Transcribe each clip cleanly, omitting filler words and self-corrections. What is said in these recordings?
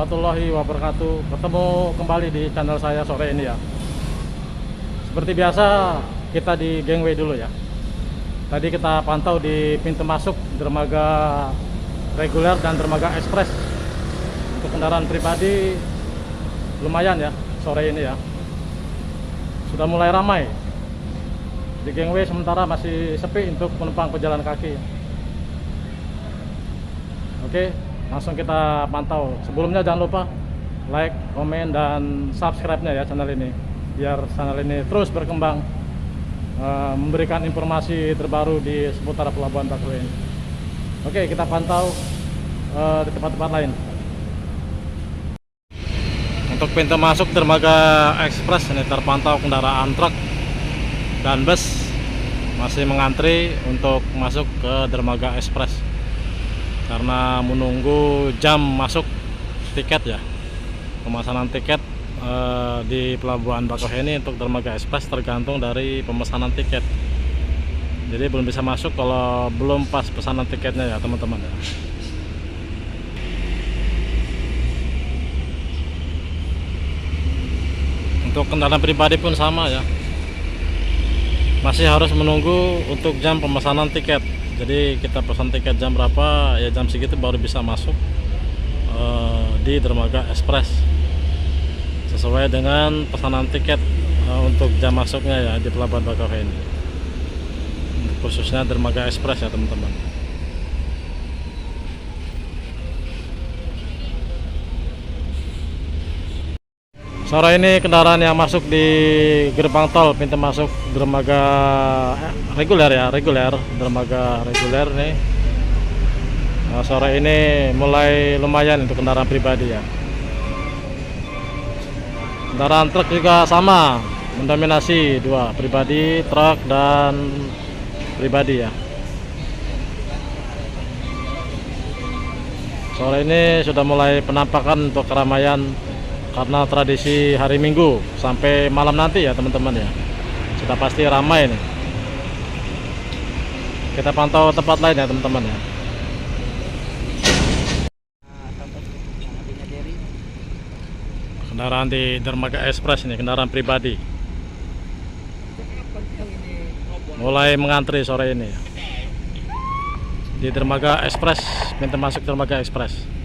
warahmatullahi wabarakatuh. Ketemu kembali di channel saya sore ini ya. Seperti biasa kita di gangway dulu ya. Tadi kita pantau di pintu masuk dermaga reguler dan dermaga ekspres. Untuk kendaraan pribadi lumayan ya sore ini ya. Sudah mulai ramai. Di gangway sementara masih sepi untuk penumpang pejalan kaki. Oke, langsung kita pantau. Sebelumnya jangan lupa like, komen, dan subscribe-nya ya channel ini, biar channel ini terus berkembang, memberikan informasi terbaru di seputar Pelabuhan Bakauheni. Oke, kita pantau di tempat-tempat lain. Untuk pintu masuk dermaga ekspres ini terpantau kendaraan truk dan bus masih mengantri untuk masuk ke dermaga ekspres karena menunggu jam masuk tiket ya. Pemesanan tiket di Pelabuhan Bakauheni untuk dermaga ekspres tergantung dari pemesanan tiket. Jadi belum bisa masuk kalau belum pas pesanan tiketnya ya teman-teman ya. Untuk kendaraan pribadi pun sama ya, masih harus menunggu untuk jam pemesanan tiket. Jadi kita pesan tiket jam berapa ya, jam segitu baru bisa masuk di dermaga ekspres sesuai dengan pesanan tiket untuk jam masuknya ya di Pelabuhan Bakauheni, khususnya dermaga ekspres ya teman-teman. Sore ini kendaraan yang masuk di gerbang tol pintu masuk dermaga reguler ya, dermaga reguler nih. Sore ini mulai lumayan untuk kendaraan pribadi ya. Kendaraan truk juga sama, mendominasi dua, pribadi, truk dan pribadi ya. Sore ini sudah mulai penampakan untuk keramaian karena tradisi hari Minggu sampai malam nanti ya teman-teman ya, sudah pasti ramai nih. Kita pantau tempat lain ya teman-teman ya. Kendaraan di dermaga ekspres ini, kendaraan pribadi mulai mengantri sore ini ya. Di dermaga ekspres, pintu masuk dermaga ekspres.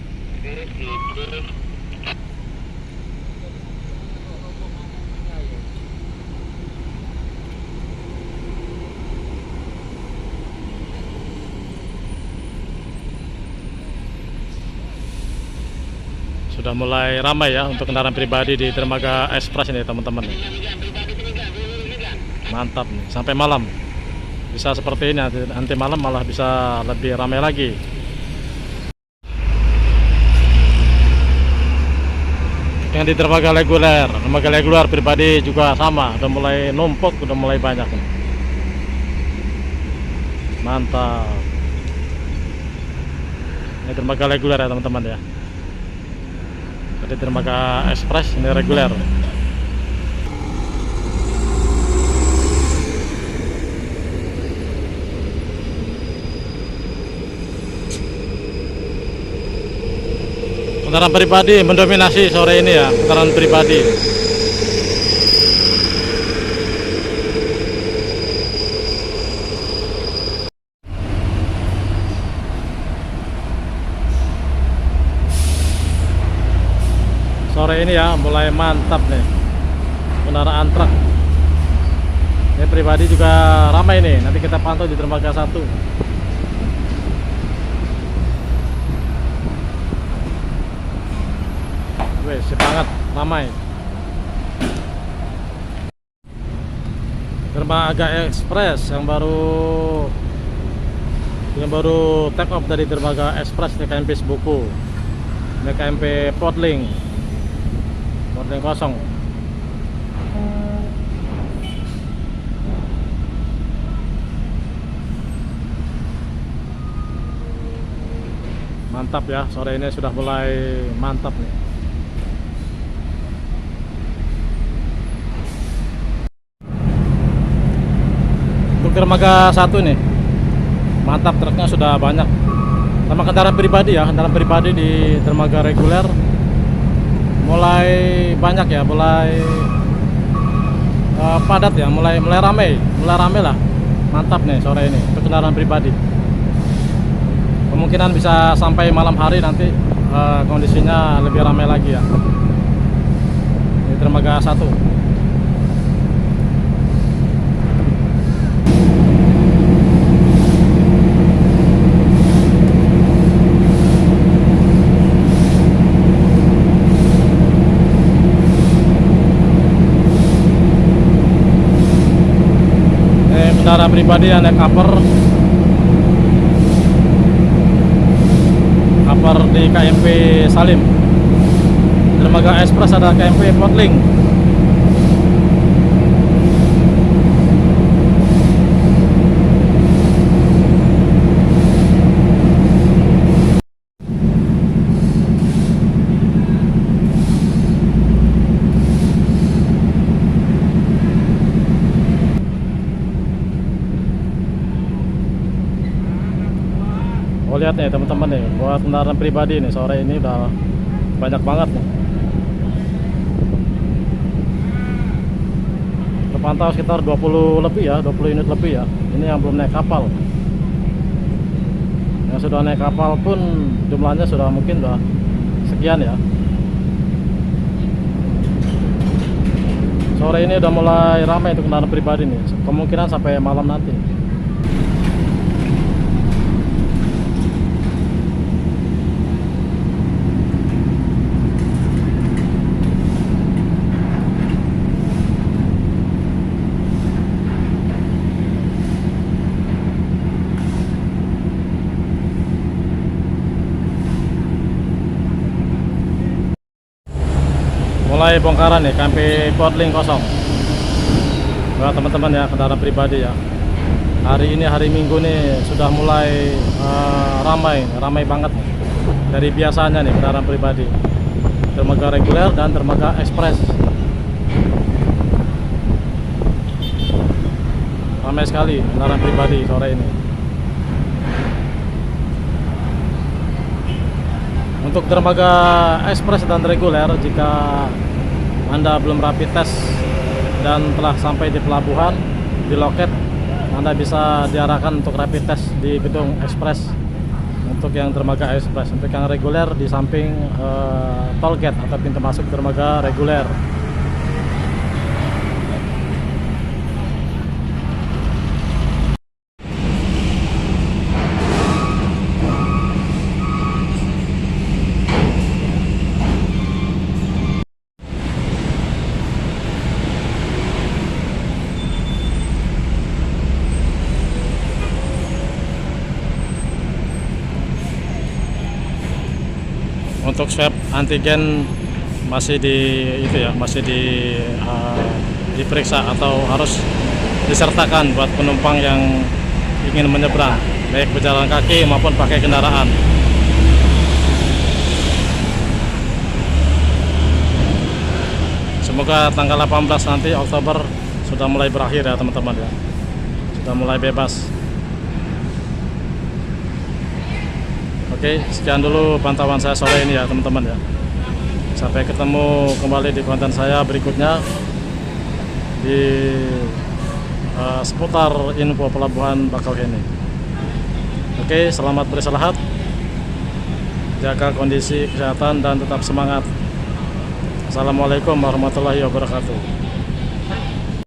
Sudah mulai ramai ya untuk kendaraan pribadi di dermaga ekspres ini teman-teman. Mantap nih, sampai malam bisa seperti ini, nanti malam malah bisa lebih ramai lagi. Yang di dermaga reguler pribadi juga sama, udah mulai numpuk, udah mulai banyak nih. Mantap. Ini dermaga reguler ya teman-teman ya. Di dermaga ekspres ini reguler. Kendaraan pribadi mendominasi sore ini ya, kendaraan pribadi. Sore ini ya mulai mantap nih kendaraan truk. Ini pribadi juga ramai nih. Nanti kita pantau di dermaga 1. Wih, semangat ramai. Dermaga ekspres yang baru take off dari dermaga ekspres nih, KMP Sebuku, ini KMP Portling kosong. Mantap ya, sore ini sudah mulai mantap nih. Untuk dermaga 1 nih mantap, truknya sudah banyak. Sama kendaraan pribadi ya, kendaraan pribadi di dermaga reguler banyak ya, mulai padat ya, mulai ramai lah. Mantap nih sore ini untuk kendaraan pribadi. Kemungkinan bisa sampai malam hari nanti kondisinya lebih ramai lagi ya. Ini dermaga 1. Kendaraan pribadi yang naik upper di KMP Salim. Dermaga Express ada KMP Potling. Oh, lihat nih teman-teman nih, buat kendaraan pribadi nih sore ini udah banyak banget nih. Terpantau sekitar 20 lebih ya, 20 unit lebih ya. Ini yang belum naik kapal. Yang sudah naik kapal pun jumlahnya sudah mungkin udah sekian ya. Sore ini udah mulai ramai untuk kendaraan pribadi nih. Kemungkinan sampai malam nanti. Mulai bongkaran nih KMP Potling kosong. Buat teman-teman ya, kendaraan pribadi ya. Hari ini hari Minggu nih sudah mulai ramai banget nih. Dari biasanya nih kendaraan pribadi, dermaga reguler dan dermaga ekspres. Ramai sekali kendaraan pribadi sore ini. Untuk dermaga ekspres dan reguler, jika Anda belum rapid test dan telah sampai di pelabuhan, di loket, Anda bisa diarahkan untuk rapid test di gedung ekspres. Untuk yang dermaga ekspres, untuk yang reguler di samping toll gate atau pintu masuk dermaga reguler. Untuk swab antigen masih diperiksa atau harus disertakan buat penumpang yang ingin menyeberang, baik berjalan kaki maupun pakai kendaraan. Semoga tanggal 18 nanti Oktober sudah mulai berakhir ya teman-teman ya, sudah mulai bebas. Oke, sekian dulu pantauan saya sore ini ya teman-teman ya. Sampai ketemu kembali di konten saya berikutnya di seputar info pelabuhan Bakauheni. Oke, selamat beristirahat, jaga kondisi kesehatan dan tetap semangat. Assalamualaikum warahmatullahi wabarakatuh.